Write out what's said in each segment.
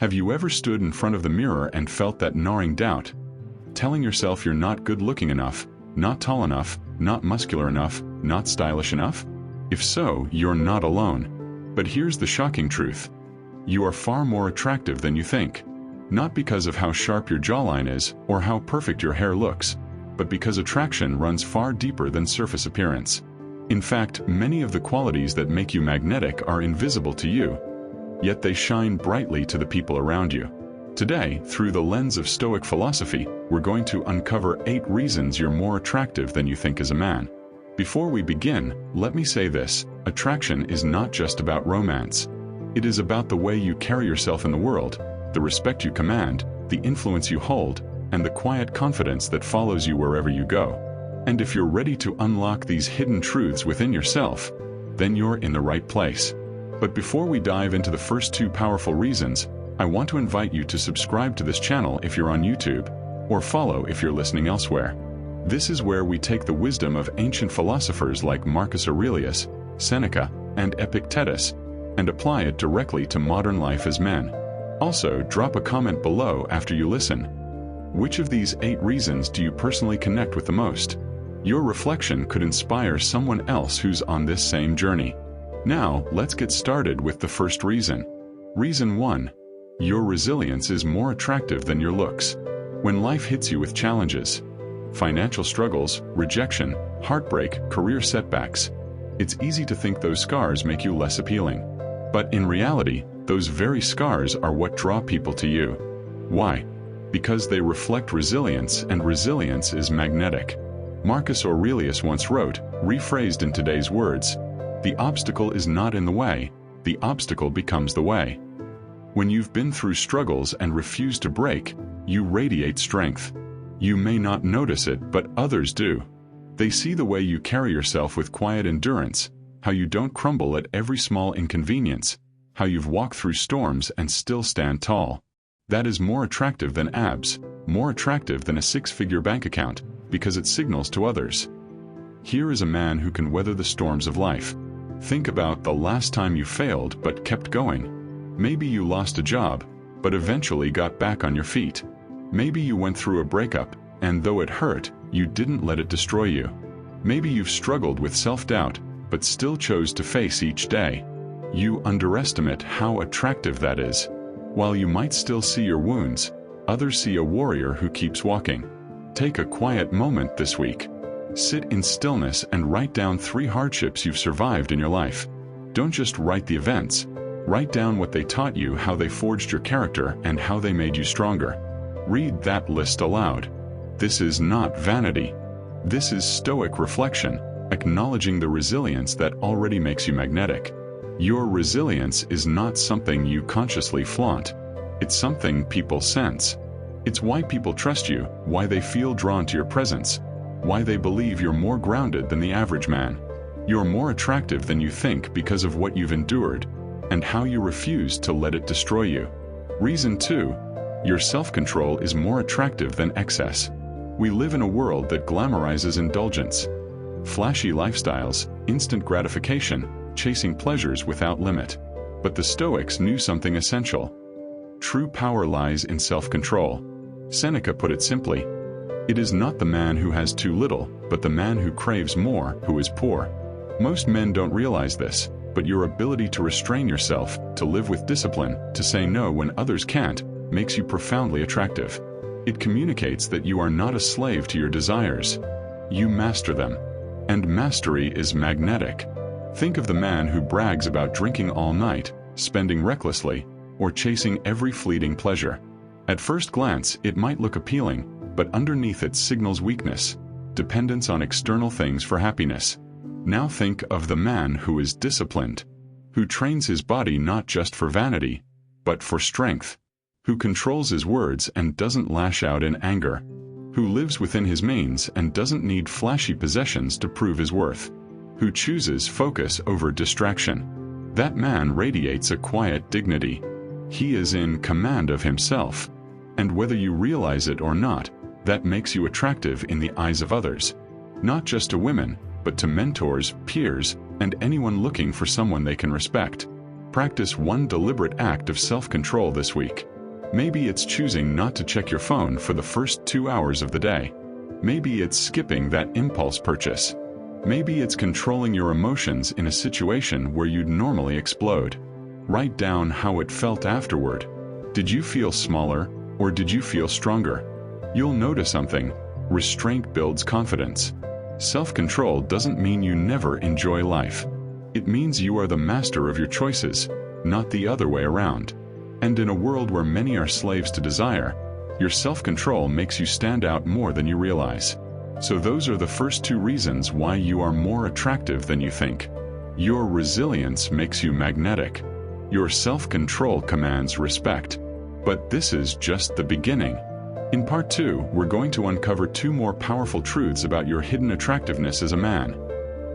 Have you ever stood in front of the mirror and felt that gnawing doubt, telling yourself you're not good-looking enough, not tall enough, not muscular enough, not stylish enough? If so, you're not alone. But here's the shocking truth. You are far more attractive than you think. Not because of how sharp your jawline is or how perfect your hair looks, but because attraction runs far deeper than surface appearance. In fact, many of the qualities that make you magnetic are invisible to you, yet they shine brightly to the people around you. Today, through the lens of Stoic philosophy, we're going to uncover 8 reasons you're more attractive than you think as a man. Before we begin, let me say this: attraction is not just about romance. It is about the way you carry yourself in the world, the respect you command, the influence you hold, and the quiet confidence that follows you wherever you go. And if you're ready to unlock these hidden truths within yourself, then you're in the right place. But before we dive into the first 2 powerful reasons, I want to invite you to subscribe to this channel if you're on YouTube, or follow if you're listening elsewhere. This is where we take the wisdom of ancient philosophers like Marcus Aurelius, Seneca, and Epictetus, and apply it directly to modern life as men. Also, drop a comment below after you listen. Which of these 8 reasons do you personally connect with the most? Your reflection could inspire someone else who's on this same journey. Now, let's get started with the first reason. Reason 1. Your resilience is more attractive than your looks. When life hits you with challenges, financial struggles, rejection, heartbreak, career setbacks, it's easy to think those scars make you less appealing. But in reality, those very scars are what draw people to you. Why? Because they reflect resilience, and resilience is magnetic. Marcus Aurelius once wrote, rephrased in today's words, "The obstacle is not in the way, the obstacle becomes the way." When you've been through struggles and refuse to break, you radiate strength. You may not notice it, but others do. They see the way you carry yourself with quiet endurance, how you don't crumble at every small inconvenience, how you've walked through storms and still stand tall. That is more attractive than abs, more attractive than a 6-figure bank account, because it signals to others. Here is a man who can weather the storms of life. Think about the last time you failed but kept going. Maybe you lost a job, but eventually got back on your feet. Maybe you went through a breakup, and though it hurt, you didn't let it destroy you. Maybe you've struggled with self-doubt, but still chose to face each day. You underestimate how attractive that is. While you might still see your wounds, others see a warrior who keeps walking. Take a quiet moment this week. Sit in stillness and write down 3 hardships you've survived in your life. Don't just write the events. Write down what they taught you, how they forged your character, and how they made you stronger. Read that list aloud. This is not vanity. This is Stoic reflection, acknowledging the resilience that already makes you magnetic. Your resilience is not something you consciously flaunt. It's something people sense. It's why people trust you, why they feel drawn to your presence, why they believe you're more grounded than the average man. You're more attractive than you think because of what you've endured, and how you refuse to let it destroy you. Reason 2. Your self-control is more attractive than excess. We live in a world that glamorizes indulgence. Flashy lifestyles, instant gratification, chasing pleasures without limit. But the Stoics knew something essential. True power lies in self-control. Seneca put it simply, "It is not the man who has too little, but the man who craves more, who is poor." Most men don't realize this, but your ability to restrain yourself, to live with discipline, to say no when others can't, makes you profoundly attractive. It communicates that you are not a slave to your desires. You master them. And mastery is magnetic. Think of the man who brags about drinking all night, spending recklessly, or chasing every fleeting pleasure. At first glance, it might look appealing, but underneath it signals weakness, dependence on external things for happiness. Now think of the man who is disciplined, who trains his body not just for vanity, but for strength, who controls his words and doesn't lash out in anger, who lives within his means and doesn't need flashy possessions to prove his worth, who chooses focus over distraction. That man radiates a quiet dignity. He is in command of himself, and whether you realize it or not, that makes you attractive in the eyes of others. Not just to women, but to mentors, peers, and anyone looking for someone they can respect. Practice one deliberate act of self-control this week. Maybe it's choosing not to check your phone for the first 2 hours of the day. Maybe it's skipping that impulse purchase. Maybe it's controlling your emotions in a situation where you'd normally explode. Write down how it felt afterward. Did you feel smaller, or did you feel stronger? You'll notice something. Restraint builds confidence. Self-control doesn't mean you never enjoy life. It means you are the master of your choices, not the other way around. And in a world where many are slaves to desire, your self-control makes you stand out more than you realize. So those are the first 2 reasons why you are more attractive than you think. Your resilience makes you magnetic. Your self-control commands respect. But this is just the beginning. In part 2, we're going to uncover 2 more powerful truths about your hidden attractiveness as a man.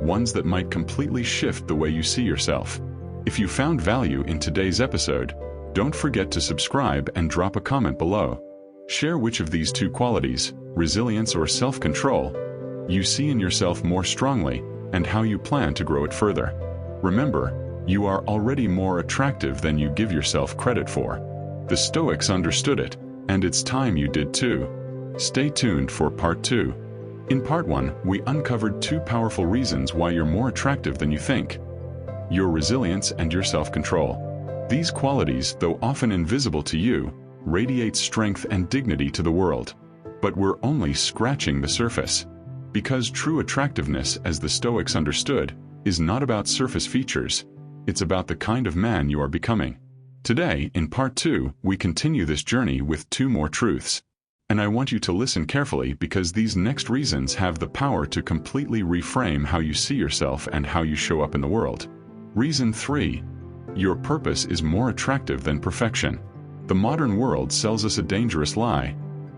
Ones that might completely shift the way you see yourself. If you found value in today's episode, don't forget to subscribe and drop a comment below. Share which of these 2 qualities, resilience or self-control, you see in yourself more strongly, and how you plan to grow it further. Remember, you are already more attractive than you give yourself credit for. The Stoics understood it, and it's time you did too. Stay tuned for part 2. In part 1, we uncovered 2 powerful reasons why you're more attractive than you think. Your resilience and your self-control. These qualities, though often invisible to you, radiate strength and dignity to the world. But we're only scratching the surface. Because true attractiveness, as the Stoics understood, is not about surface features. It's about the kind of man you are becoming. Today, in part 2, we continue this journey with 2 more truths. And I want you to listen carefully because these next reasons have the power to completely reframe how you see yourself and how you show up in the world. Reason 3. Your purpose is more attractive than perfection. The modern world sells us a dangerous lie.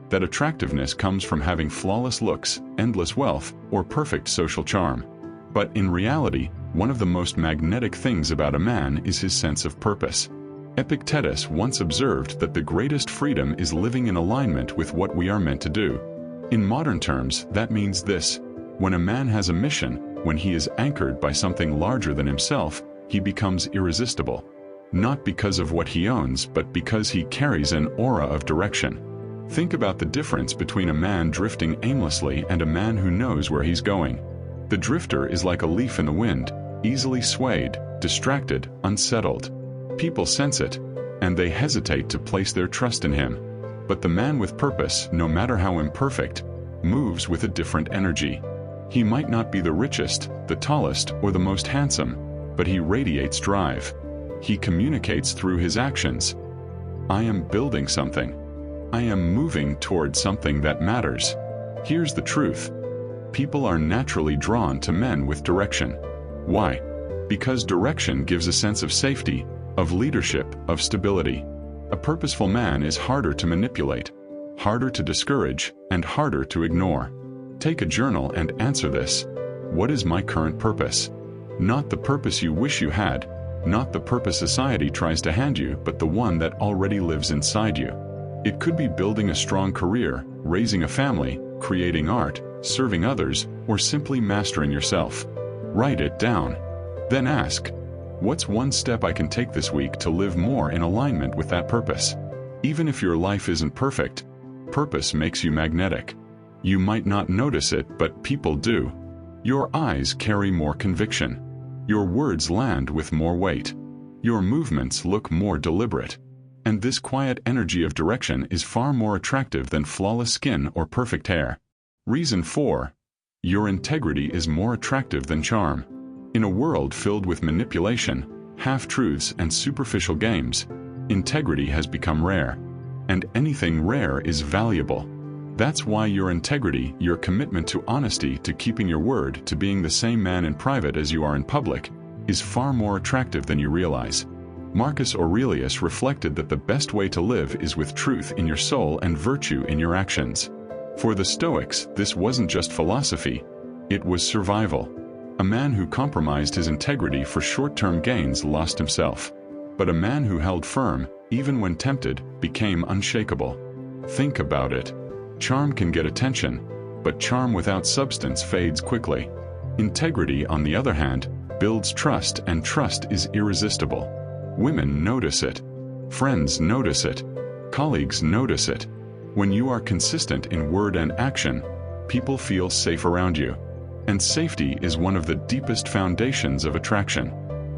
That attractiveness comes from having flawless looks, endless wealth, or perfect social charm. But in reality, one of the most magnetic things about a man is his sense of purpose. Epictetus once observed that the greatest freedom is living in alignment with what we are meant to do. In modern terms, that means this: when a man has a mission, when he is anchored by something larger than himself, he becomes irresistible. Not because of what he owns, but because he carries an aura of direction. Think about the difference between a man drifting aimlessly and a man who knows where he's going. The drifter is like a leaf in the wind, easily swayed, distracted, unsettled. People sense it, and they hesitate to place their trust in him. But the man with purpose, no matter how imperfect, moves with a different energy. He might not be the richest, the tallest, or the most handsome, but he radiates drive. He communicates through his actions. I am building something. I am moving towards something that matters. Here's the truth. People are naturally drawn to men with direction. Why? Because direction gives a sense of safety, of leadership, of stability. A purposeful man is harder to manipulate, harder to discourage, and harder to ignore. Take a journal and answer this. What is my current purpose? Not the purpose you wish you had, not the purpose society tries to hand you, but the one that already lives inside you. It could be building a strong career, raising a family, creating art, serving others, or simply mastering yourself. Write it down. Then ask, what's one step I can take this week to live more in alignment with that purpose? Even if your life isn't perfect, purpose makes you magnetic. You might not notice it, but people do. Your eyes carry more conviction. Your words land with more weight. Your movements look more deliberate. And this quiet energy of direction is far more attractive than flawless skin or perfect hair. Reason 4. Your integrity is more attractive than charm. In a world filled with manipulation, half-truths, and superficial games, integrity has become rare. And anything rare is valuable. That's why your integrity, your commitment to honesty, to keeping your word, to being the same man in private as you are in public, is far more attractive than you realize. Marcus Aurelius reflected that the best way to live is with truth in your soul and virtue in your actions. For the Stoics, this wasn't just philosophy, it was survival. A man who compromised his integrity for short-term gains lost himself. But a man who held firm, even when tempted, became unshakable. Think about it. Charm can get attention, but charm without substance fades quickly. Integrity, on the other hand, builds trust, and trust is irresistible. Women notice it. Friends notice it. Colleagues notice it. When you are consistent in word and action, people feel safe around you. And safety is one of the deepest foundations of attraction.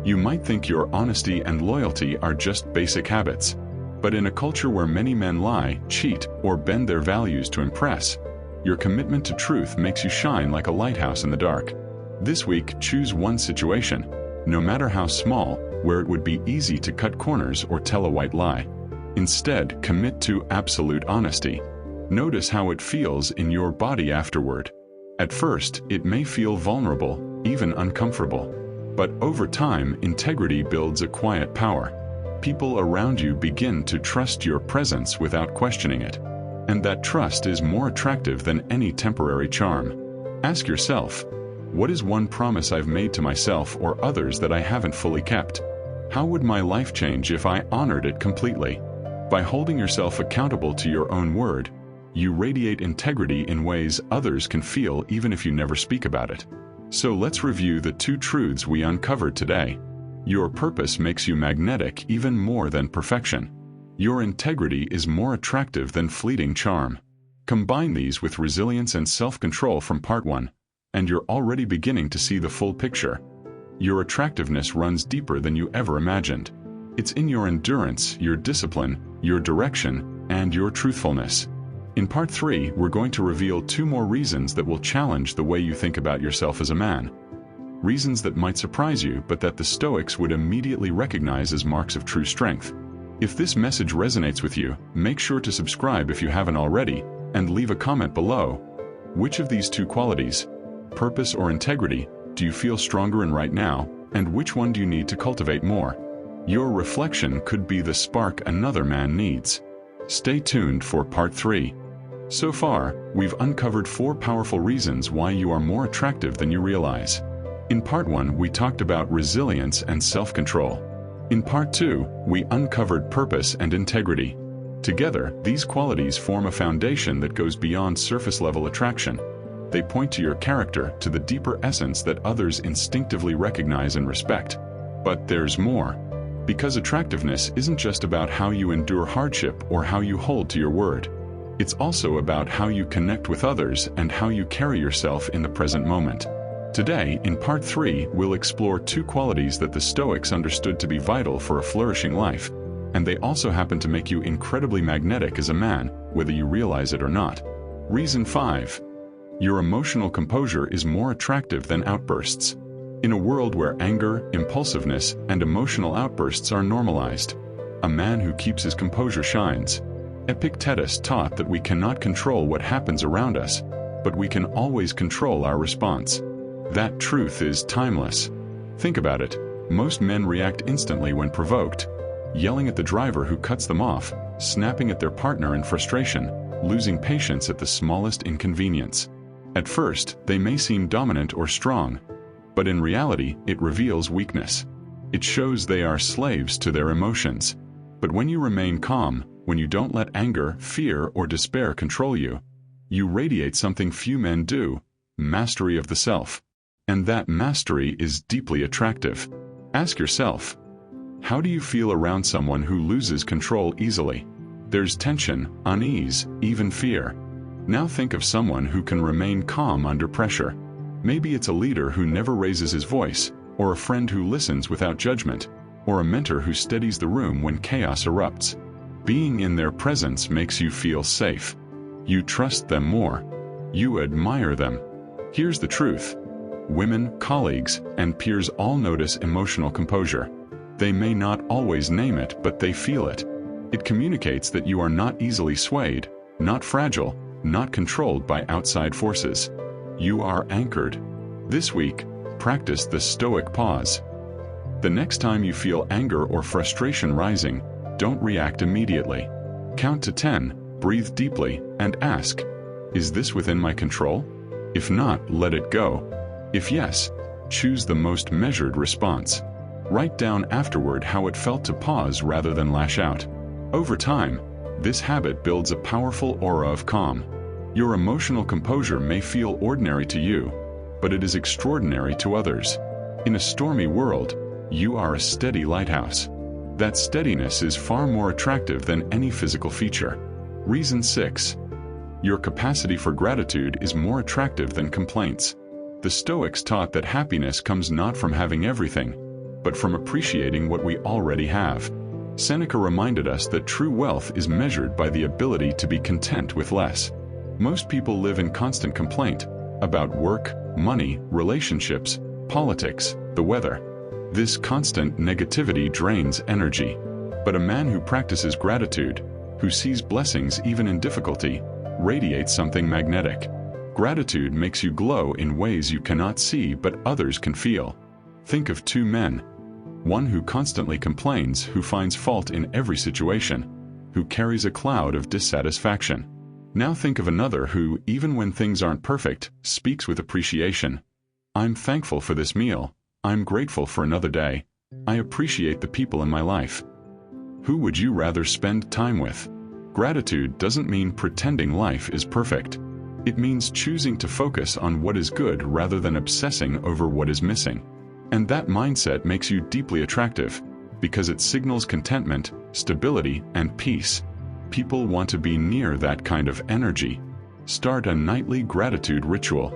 You might think your honesty and loyalty are just basic habits. But in a culture where many men lie, cheat, or bend their values to impress, your commitment to truth makes you shine like a lighthouse in the dark. This week, choose one situation, no matter how small, where it would be easy to cut corners or tell a white lie. Instead, commit to absolute honesty. Notice how it feels in your body afterward. At first, it may feel vulnerable, even uncomfortable. But over time, integrity builds a quiet power. People around you begin to trust your presence without questioning it. And that trust is more attractive than any temporary charm. Ask yourself, what is one promise I've made to myself or others that I haven't fully kept? How would my life change if I honored it completely? By holding yourself accountable to your own word, you radiate integrity in ways others can feel even if you never speak about it. So let's review the 2 truths we uncovered today. Your purpose makes you magnetic even more than perfection. Your integrity is more attractive than fleeting charm. Combine these with resilience and self-control from part 1, and you're already beginning to see the full picture. Your attractiveness runs deeper than you ever imagined. It's in your endurance, your discipline, your direction, and your truthfulness. In part 3, we're going to reveal 2 more reasons that will challenge the way you think about yourself as a man. Reasons that might surprise you, but that the Stoics would immediately recognize as marks of true strength. If this message resonates with you, make sure to subscribe if you haven't already, and leave a comment below. Which of these 2 qualities, purpose or integrity, do you feel stronger in right now, and which one do you need to cultivate more? Your reflection could be the spark another man needs. Stay tuned for part 3. So far, we've uncovered 4 powerful reasons why you are more attractive than you realize. In part 1, we talked about resilience and self-control. In part 2, we uncovered purpose and integrity. Together, these qualities form a foundation that goes beyond surface-level attraction. They point to your character, to the deeper essence that others instinctively recognize and respect. But there's more. Because attractiveness isn't just about how you endure hardship or how you hold to your word. It's also about how you connect with others and how you carry yourself in the present moment. Today, in part 3, we'll explore 2 qualities that the Stoics understood to be vital for a flourishing life, and they also happen to make you incredibly magnetic as a man, whether you realize it or not. Reason 5. Your emotional composure is more attractive than outbursts. In a world where anger, impulsiveness, and emotional outbursts are normalized, a man who keeps his composure shines. Epictetus taught that we cannot control what happens around us, but we can always control our response. That truth is timeless. Think about it. Most men react instantly when provoked, yelling at the driver who cuts them off, snapping at their partner in frustration, losing patience at the smallest inconvenience. At first, they may seem dominant or strong, but in reality, it reveals weakness. It shows they are slaves to their emotions. But when you remain calm, when you don't let anger, fear, or despair control you, you radiate something few men do: mastery of the self. And that mastery is deeply attractive. Ask yourself, how do you feel around someone who loses control easily? There's tension, unease, even fear. Now think of someone who can remain calm under pressure. Maybe it's a leader who never raises his voice, or a friend who listens without judgment, or a mentor who steadies the room when chaos erupts. Being in their presence makes you feel safe. You trust them more. You admire them. Here's the truth. Women, colleagues, and peers all notice emotional composure. They may not always name it, but they feel it. It communicates that you are not easily swayed, not fragile, not controlled by outside forces. You are anchored. This week, practice the Stoic pause. The next time you feel anger or frustration rising, don't react immediately. Count to 10, breathe deeply, and ask, is this within my control? If not, let it go. If yes, choose the most measured response. Write down afterward how it felt to pause rather than lash out. Over time, this habit builds a powerful aura of calm. Your emotional composure may feel ordinary to you, but it is extraordinary to others. In a stormy world, you are a steady lighthouse. That steadiness is far more attractive than any physical feature. Reason 6. Your capacity for gratitude is more attractive than complaints. The Stoics taught that happiness comes not from having everything, but from appreciating what we already have. Seneca reminded us that true wealth is measured by the ability to be content with less. Most people live in constant complaint about work, money, relationships, politics, the weather. This constant negativity drains energy. But a man who practices gratitude, who sees blessings even in difficulty, radiates something magnetic. Gratitude makes you glow in ways you cannot see but others can feel. Think of two men. One who constantly complains, who finds fault in every situation, who carries a cloud of dissatisfaction. Now think of another who, even when things aren't perfect, speaks with appreciation. I'm thankful for this meal. I'm grateful for another day. I appreciate the people in my life. Who would you rather spend time with? Gratitude doesn't mean pretending life is perfect. It means choosing to focus on what is good rather than obsessing over what is missing. And that mindset makes you deeply attractive, because it signals contentment, stability, and peace. People want to be near that kind of energy. Start a nightly gratitude ritual.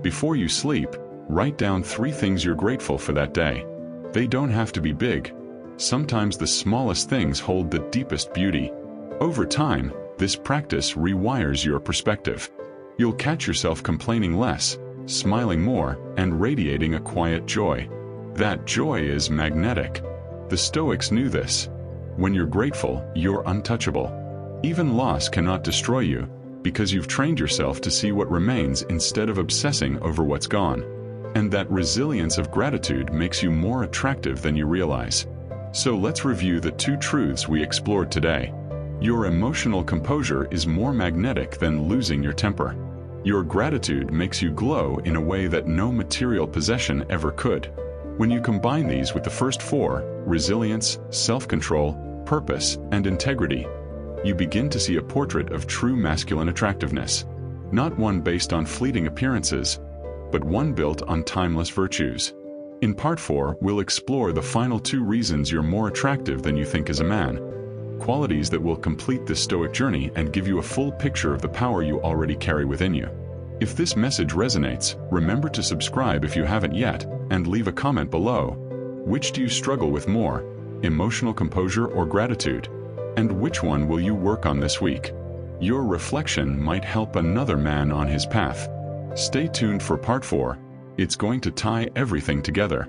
Before you sleep, write down 3 things you're grateful for that day. They don't have to be big. Sometimes the smallest things hold the deepest beauty. Over time, this practice rewires your perspective. You'll catch yourself complaining less, smiling more, and radiating a quiet joy. That joy is magnetic. The Stoics knew this. When you're grateful, you're untouchable. Even loss cannot destroy you, because you've trained yourself to see what remains instead of obsessing over what's gone. And that resilience of gratitude makes you more attractive than you realize. So let's review the 2 truths we explored today. Your emotional composure is more magnetic than losing your temper. Your gratitude makes you glow in a way that no material possession ever could. When you combine these with the first 4, resilience, self-control, purpose, and integrity, you begin to see a portrait of true masculine attractiveness. Not one based on fleeting appearances, but one built on timeless virtues. In Part 4, we'll explore the final 2 reasons you're more attractive than you think as a man. Qualities that will complete this Stoic journey and give you a full picture of the power you already carry within you. If this message resonates, remember to subscribe if you haven't yet, and leave a comment below. Which do you struggle with more, emotional composure or gratitude? And which one will you work on this week? Your reflection might help another man on his path. Stay tuned for Part 4. It's going to tie everything together.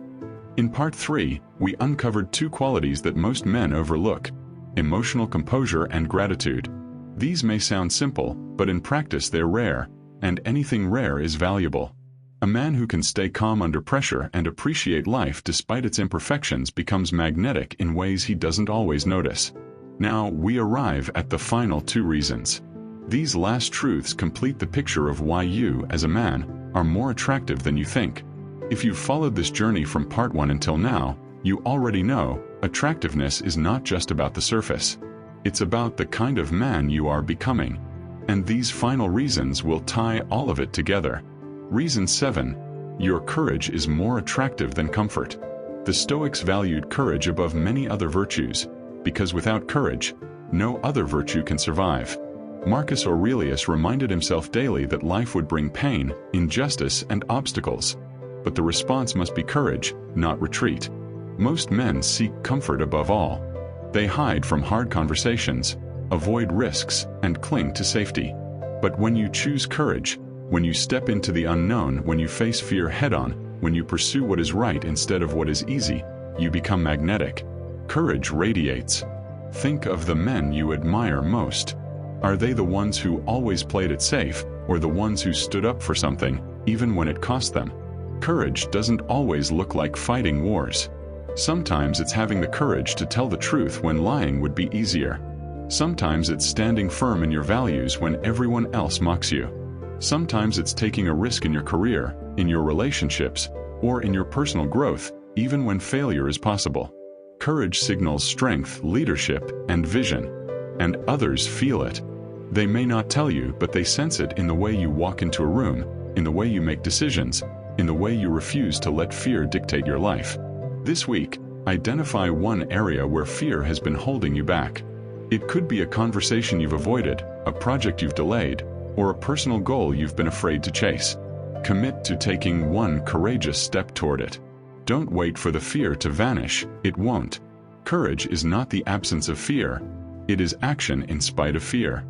In Part 3, we uncovered 2 qualities that most men overlook: emotional composure and gratitude. These may sound simple, but in practice they're rare, and anything rare is valuable. A man who can stay calm under pressure and appreciate life despite its imperfections becomes magnetic in ways he doesn't always notice. Now we arrive at the final 2 reasons. These last truths complete the picture of why you, as a man, are more attractive than you think. If you've followed this journey from Part 1 until now, you already know attractiveness is not just about the surface. It's about the kind of man you are becoming. And these final reasons will tie all of it together. Reason 7. Your courage is more attractive than comfort. The Stoics valued courage above many other virtues, because without courage, no other virtue can survive. Marcus Aurelius reminded himself daily that life would bring pain, injustice, and obstacles. But the response must be courage, not retreat. Most men seek comfort above all. They hide from hard conversations, avoid risks, and cling to safety. But when you choose courage, when you step into the unknown, when you face fear head-on, when you pursue what is right instead of what is easy, you become magnetic. Courage radiates. Think of the men you admire most. Are they the ones who always played it safe, or the ones who stood up for something, even when it cost them? Courage doesn't always look like fighting wars. Sometimes it's having the courage to tell the truth when lying would be easier. Sometimes it's standing firm in your values when everyone else mocks you. Sometimes it's taking a risk in your career, in your relationships, or in your personal growth, even when failure is possible. Courage signals strength, leadership, and vision. And others feel it. They may not tell you, but they sense it in the way you walk into a room, in the way you make decisions, in the way you refuse to let fear dictate your life. This week, Identify one area where fear has been holding you back. It could be a conversation you've avoided, a project you've delayed, or a personal goal you've been afraid to chase. Commit to taking one courageous step toward it. Don't wait for the fear to vanish, it won't. Courage is not the absence of fear, it is action in spite of fear.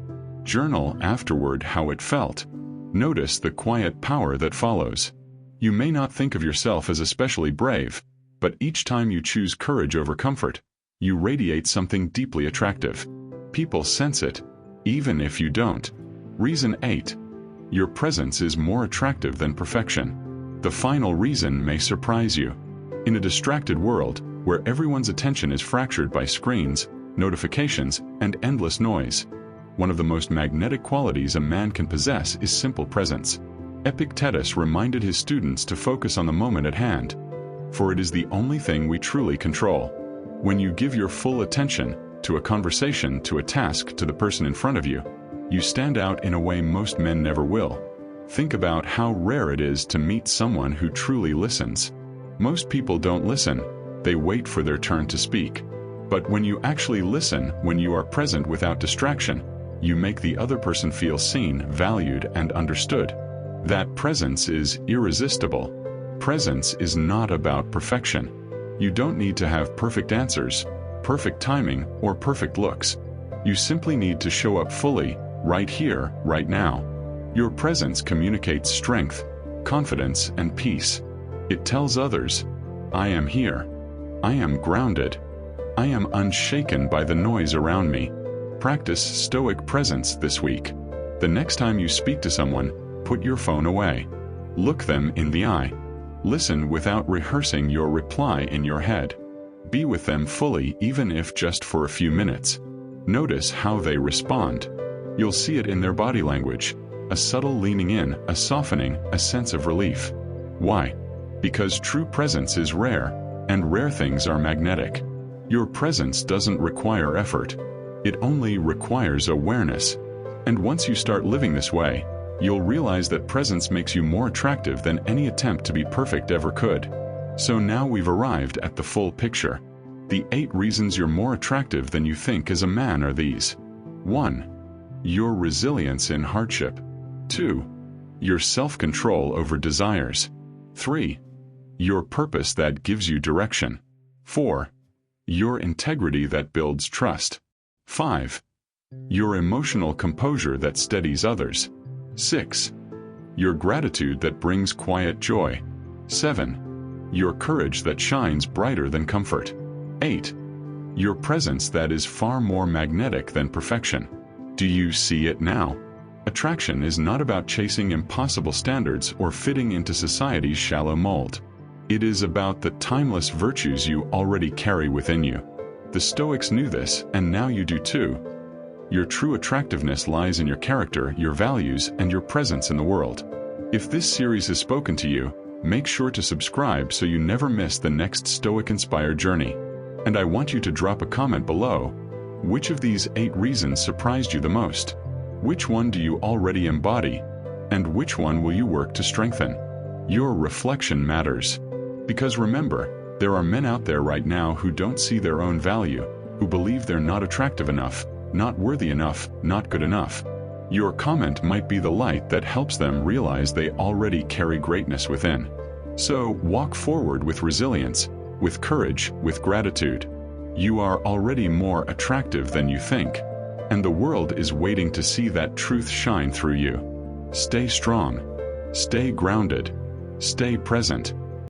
Journal afterward how it felt. Notice the quiet power that follows. You may not think of yourself as especially brave, but each time you choose courage over comfort, you radiate something deeply attractive. People sense it, even if you don't. Reason 8. Your presence is more attractive than perfection. The final reason may surprise you. In a distracted world, where everyone's attention is fractured by screens, notifications, and endless noise, one of the most magnetic qualities a man can possess is simple presence. Epictetus reminded his students to focus on the moment at hand, for it is the only thing we truly control. When you give your full attention to a conversation, to a task, to the person in front of you, you stand out in a way most men never will. Think about how rare it is to meet someone who truly listens. Most people don't listen, they wait for their turn to speak. But when you actually listen, when you are present without distraction, you make the other person feel seen, valued, and understood. That presence is irresistible. Presence is not about perfection. You don't need to have perfect answers, perfect timing, or perfect looks. You simply need to show up fully, right here, right now. Your presence communicates strength, confidence, and peace. It tells others, I am here. I am grounded. I am unshaken by the noise around me. Practice Stoic presence this week. The next time you speak to someone, put your phone away. Look them in the eye. Listen without rehearsing your reply in your head. Be with them fully, even if just for a few minutes. Notice how they respond. You'll see it in their body language. A subtle leaning in, a softening, a sense of relief. Why? Because true presence is rare, and rare things are magnetic. Your presence doesn't require effort. It only requires awareness. And once you start living this way, you'll realize that presence makes you more attractive than any attempt to be perfect ever could. So now we've arrived at the full picture. The 8 reasons you're more attractive than you think as a man are these. 1. Your resilience in hardship. 2. Your self-control over desires. 3. Your purpose that gives you direction. 4. Your integrity that builds trust. 5. Your emotional composure that steadies others. 6. Your gratitude that brings quiet joy. 7. Your courage that shines brighter than comfort. 8. Your presence that is far more magnetic than perfection. Do you see it now? Attraction is not about chasing impossible standards or fitting into society's shallow mold. It is about the timeless virtues you already carry within you. The Stoics knew this, and now you do too. Your true attractiveness lies in your character, your values, and your presence in the world. If this series has spoken to you, make sure to subscribe so you never miss the next Stoic-inspired journey. And I want you to drop a comment below. Which of these 8 reasons surprised you the most? Which one do you already embody? And which one will you work to strengthen? Your reflection matters. Because remember, there are men out there right now who don't see their own value, who believe they're not attractive enough, not worthy enough, not good enough. Your comment might be the light that helps them realize they already carry greatness within. So walk forward with resilience, with courage, with gratitude. You are already more attractive than you think, and the world is waiting to see that truth shine through you. Stay strong, stay grounded, stay present.